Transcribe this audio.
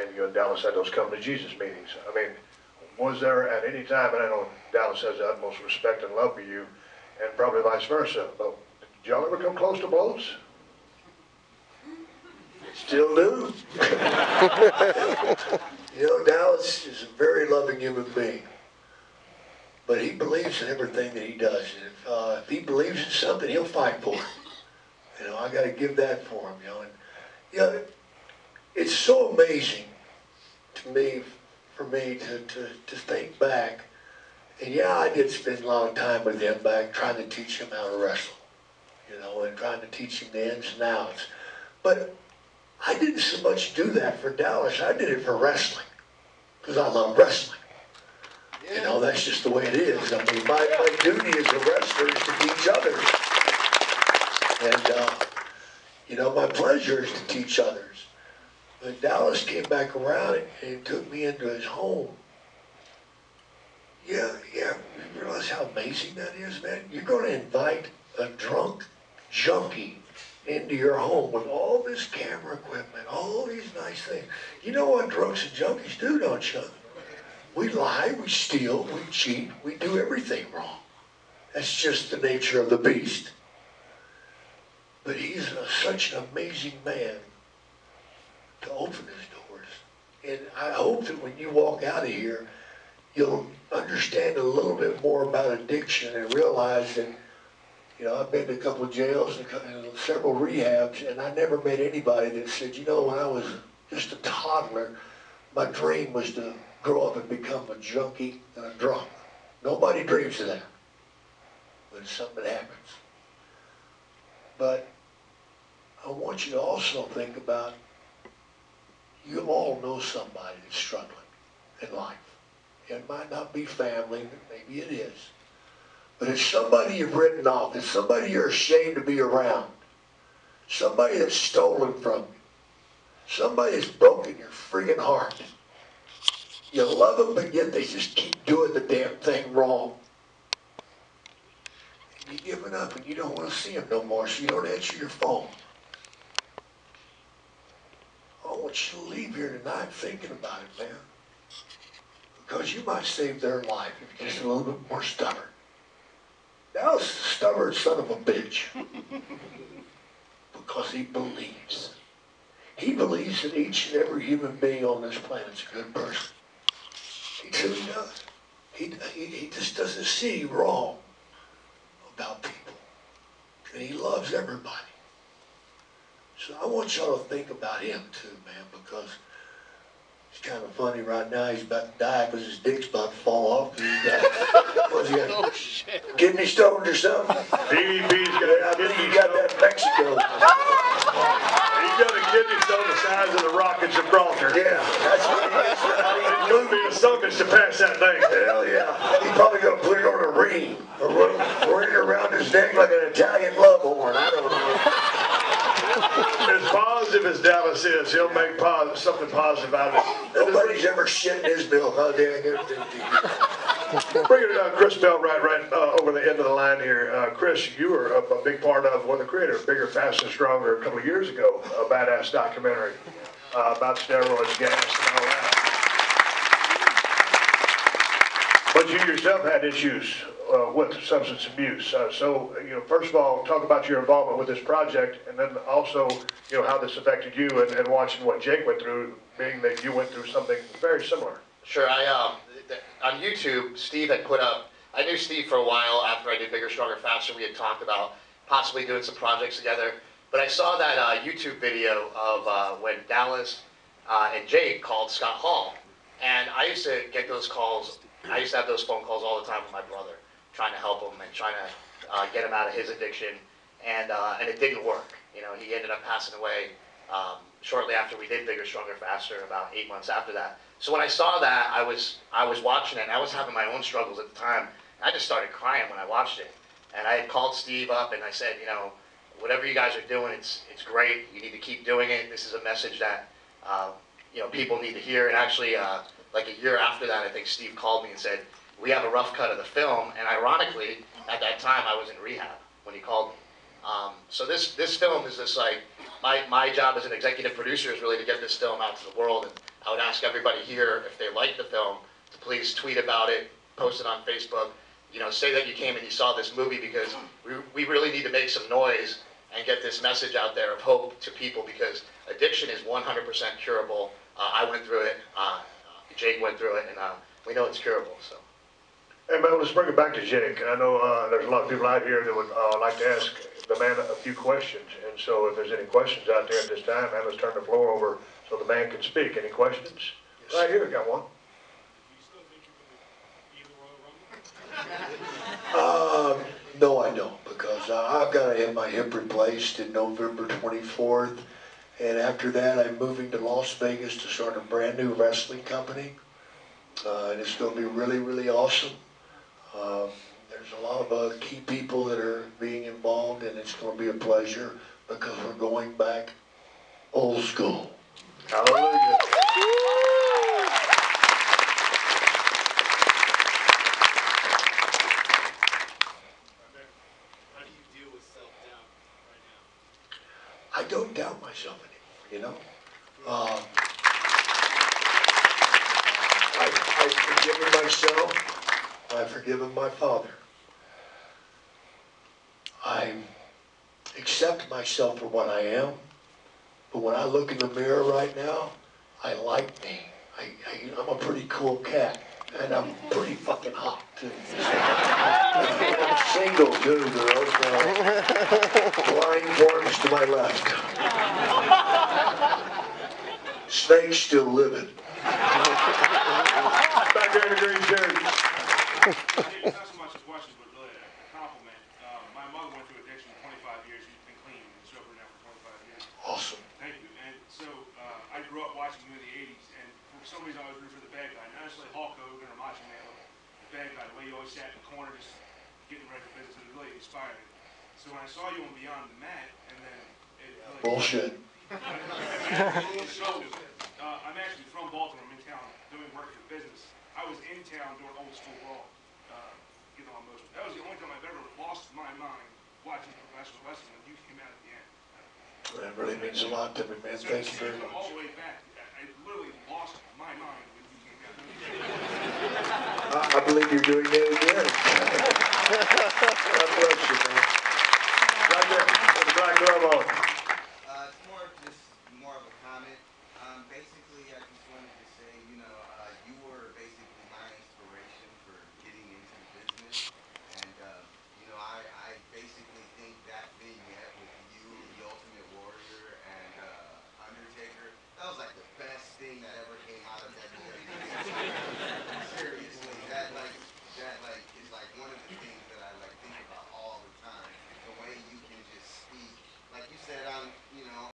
and Dallas had those come to Jesus meetings. I mean, was there at any time, and I know Dallas has the utmost respect and love for you, and probably vice versa, but did y'all ever come close to blows? Still do. You know, Dallas is a very loving human being, but he believes in everything that he does. If he believes in something, he'll fight for it. You know, I got to give that for him. You know, it's so amazing to me, for me to think back. And yeah, I did spend a lot of time with him back trying to teach him how to wrestle, you know, and trying to teach him the ins and outs. But I didn't so much do that for Dallas. I did it for wrestling, because I love wrestling. You know, that's just the way it is. I mean, my duty as a wrestler is to teach others. And, you know, my pleasure is to teach others. But Dallas came back around and took me into his home. Yeah, you realize how amazing that is, man? You're going to invite a drunk junkie into your home with all this camera equipment, all these nice things. You know what drunks and junkies do, don't you? We lie, we steal, we cheat, we do everything wrong. That's just the nature of the beast. But he's such an amazing man to open his doors. And I hope that when you walk out of here, you'll understand a little bit more about addiction and realize that, you know, I've been to a couple of jails and several rehabs, and I never met anybody that said, you know, when I was just a toddler, my dream was to grow up and become a junkie and a drunk. Nobody dreams of that, but it's something that happens. But I want you to also think about, you all know somebody that's struggling in life. It might not be family, but maybe it is. But it's somebody you've written off. It's somebody you're ashamed to be around. Somebody that's stolen from you. Somebody that's broken your friggin' heart. You love them, but yet they just keep doing the damn thing wrong. And you're giving up and you don't want to see them no more, so you don't answer your phone. I want you to leave here tonight thinking about it, man. Because you might save their life if you're just a little bit more stubborn. Dallas is a stubborn son of a bitch. Because he believes. He believes that each and every human being on this planet is a good person. He truly does. He just doesn't see wrong about people. And he loves everybody. So I want y'all to think about him too, man, because it's kind of funny right now. He's about to die because his dick's about to fall off. He's got, kidney stones or something? DDP's got he got that Mexico. He's got a kidney stone the size of the rock at Gibraltar. Yeah, that's what he is. It would be a summons to pass that thing. Hell yeah. He's probably going to put it on a ring or wear it around his neck like an Italian love horn. I don't know. As positive as Dallas is, he'll make something positive out of it. Nobody's ever shit in his bill. How dare you? Bringing Chris Bell right over the end of the line here. Chris, you were a big part of one of the creators, Bigger, Faster, Stronger, a couple of years ago, a badass documentary about steroids, gas, and all that. But you yourself had issues with substance abuse. So, you know, first of all, talk about your involvement with this project, and then also, you know, how this affected you, and watching what Jake went through, being that you went through something very similar. Sure. On YouTube, Steve had put up. I knew Steve for a while after I did Bigger, Stronger, Faster. We had talked about possibly doing some projects together. But I saw that YouTube video of when Dallas and Jake called Scott Hall, and I used to get those calls. I used to have those phone calls all the time with my brother, trying to help him and trying to get him out of his addiction, and it didn't work. You know, he ended up passing away shortly after we did Bigger, Stronger, Faster, about 8 months after that. So when I saw that, I was watching it, and I was having my own struggles at the time. I just started crying when I watched it, and I had called Steve up and I said, you know, whatever you guys are doing, it's great. You need to keep doing it. This is a message that you know, people need to hear. And actually, like a year after that, I think Steve called me and said, we have a rough cut of the film. And ironically, at that time, I was in rehab when he called me. So this film is just like, my job as an executive producer is really to get this film out to the world. And I would ask everybody here, if they like the film, to please tweet about it, post it on Facebook, say that you came and you saw this movie, because we really need to make some noise and get this message out there of hope to people, because addiction is 100% curable. I went through it, Jake went through it, and we know it's curable. So. Hey man, let's bring it back to Jake. I know there's a lot of people out here that would like to ask the man a few questions, and so if there's any questions out there at this time, man, let's turn the floor over so the man can speak. Any questions? Yes. Right here, got one. No, I don't, because I've got to have my hip replaced in November 24th, and after that I'm moving to Las Vegas to start a brand new wrestling company, and it's going to be really, really awesome. There's a lot of key people that are being involved, and it's going to be a pleasure because we're going back old school. Hallelujah. I don't doubt myself anymore, I've forgiven myself. I've forgiven my father. I accept myself for what I am. But when I look in the mirror right now, I like me. I'm a pretty cool cat. And I'm pretty fucking hot, too. I'm single, too, girls. Blind forms to my left. Snake's still living. Back there in the green shirt. It's not so much a question, but really a compliment. My mother went through addiction for 25 years. She's been clean and sober now for 25 years. Awesome. Thank you. And so I grew up watching you in the 80s, and for some reason I was rooting for the bad guy. Not necessarily Hulk Hogan or Macho Man, but the bad guy, the way you always sat in the corner just getting ready for business, it really inspired me. So when I saw you on Beyond the Mat, and then it really... Bullshit. So, I'm actually from Baltimore. I'm in town doing work for business. I was in town during Old School Brawl, getting all emotional. That was the only time I've ever lost my mind watching professional wrestling when you came out at the end. That really means a lot to me, man. Thank you very All much. the way back, I literally lost my mind when you came out. I believe you're doing it